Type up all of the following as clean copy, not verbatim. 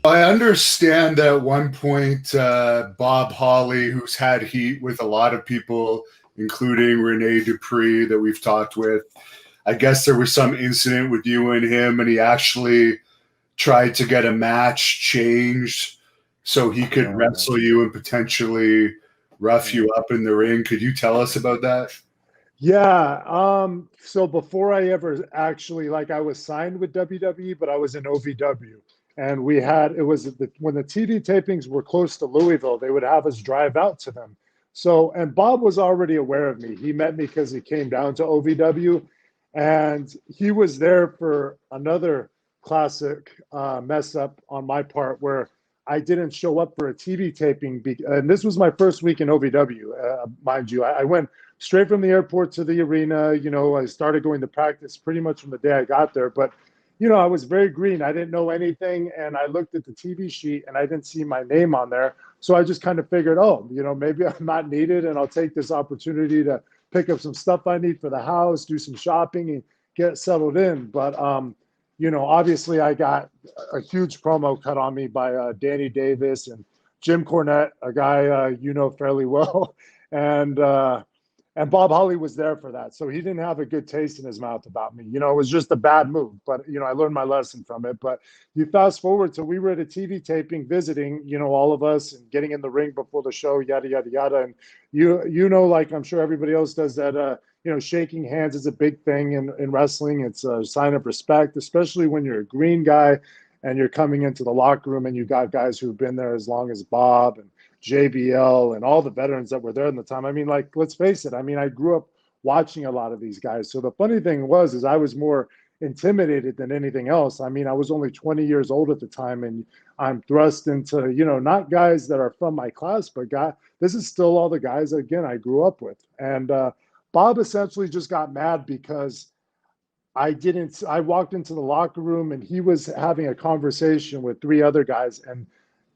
I understand that at one point, Bob Holly, who's had heat with a lot of people, including Rene Dupree that we've talked with, I guess there was some incident with you and him, and he actually tried to get a match changed so he could wrestle you and potentially rough you up in the ring. Could you tell us about that? Yeah. So before I ever actually, like, I was signed with WWE, but I was in OVW. And when the TV tapings were close to Louisville, they would have us drive out to them. So, and Bob was already aware of me. He met me because he came down to OVW, and he was there for another classic mess up on my part where I didn't show up for a TV taping. And this was my first week in OVW, mind you. I went straight from the airport to the arena. I started going to practice pretty much from the day I got there. But, I was very green. I didn't know anything. And I looked at the TV sheet and I didn't see my name on there. So I just kind of figured, maybe I'm not needed and I'll take this opportunity to pick up some stuff I need for the house, do some shopping and get settled in. But, obviously I got a huge promo cut on me by Danny Davis and Jim Cornette, a guy fairly well. And Bob Holly was there for that. So he didn't have a good taste in his mouth about me. It was just a bad move. But, I learned my lesson from it. But you fast forward to we were at a TV taping, visiting, all of us and getting in the ring before the show, yada, yada, yada. And, like I'm sure everybody else does that, shaking hands is a big thing in wrestling. It's a sign of respect, especially when you're a green guy and you're coming into the locker room and you got guys who've been there as long as Bob and JBL and all the veterans that were there at the time. I mean, like, let's face it. I mean, I grew up watching a lot of these guys. So the funny thing is I was more intimidated than anything else. I mean, I was only 20 years old at the time, and I'm thrust into, not guys that are from my class, but this is still all the guys, again, I grew up with. And Bob essentially just got mad because I walked into the locker room and he was having a conversation with three other guys. And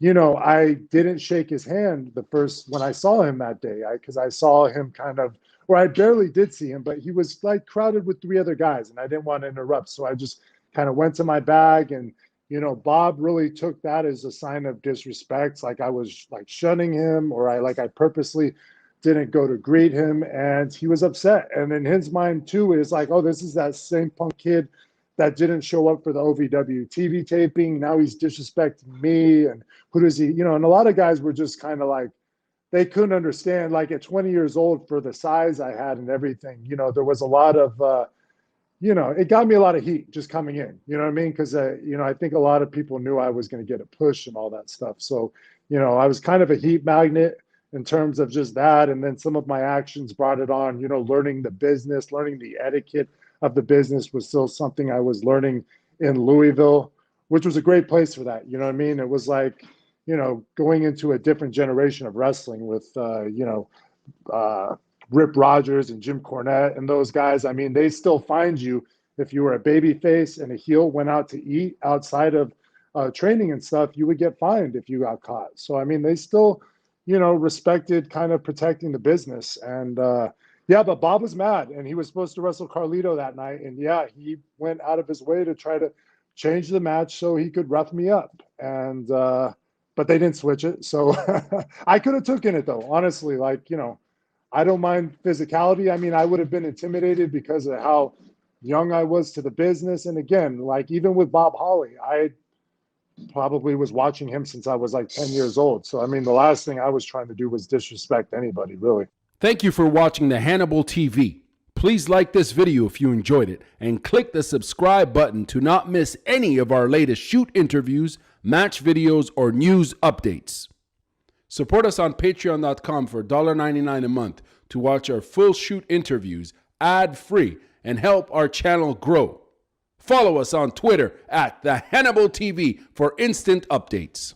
I didn't shake his hand when I saw him that day, because I saw him I barely did see him, but he was like crowded with three other guys and I didn't want to interrupt. So I just kind of went to my bag and, Bob really took that as a sign of disrespect. Like I was like shunning him, or I purposely didn't go to greet him, and he was upset. And in his mind too, it's like, oh, this is that same punk kid that didn't show up for the OVW TV taping. Now he's disrespecting me. And who does he, and a lot of guys were just kind of like, they couldn't understand, like at 20 years old for the size I had and everything, there was a lot of, it got me a lot of heat just coming in, you know what I mean? Cause I think a lot of people knew I was going to get a push and all that stuff. So, I was kind of a heat magnet in terms of just that. And then some of my actions brought it on, learning the business, learning the etiquette of the business was still something I was learning in Louisville, which was a great place for that. You know what I mean? It was like, going into a different generation of wrestling with, Rip Rogers and Jim Cornette and those guys. I mean, they still find you if you were a baby face and a heel went out to eat outside of training and stuff, you would get fined if you got caught. So, I mean, they still, respected kind of protecting the business. And, but Bob was mad and he was supposed to wrestle Carlito that night. And he went out of his way to try to change the match so he could rough me up. And, but they didn't switch it. So I could have taken it though, honestly, I don't mind physicality. I mean, I would have been intimidated because of how young I was to the business. And again, even with Bob Holly, I probably was watching him since I was like 10 years old. So, I mean, the last thing I was trying to do was disrespect anybody, really. Thank you for watching the Hannibal TV. Please like this video if you enjoyed it and click the subscribe button to not miss any of our latest shoot interviews, match videos, or news updates. Support us on patreon.com for $1.99 a month to watch our full shoot interviews ad-free and help our channel grow. Follow us on Twitter at the Hannibal TV for instant updates.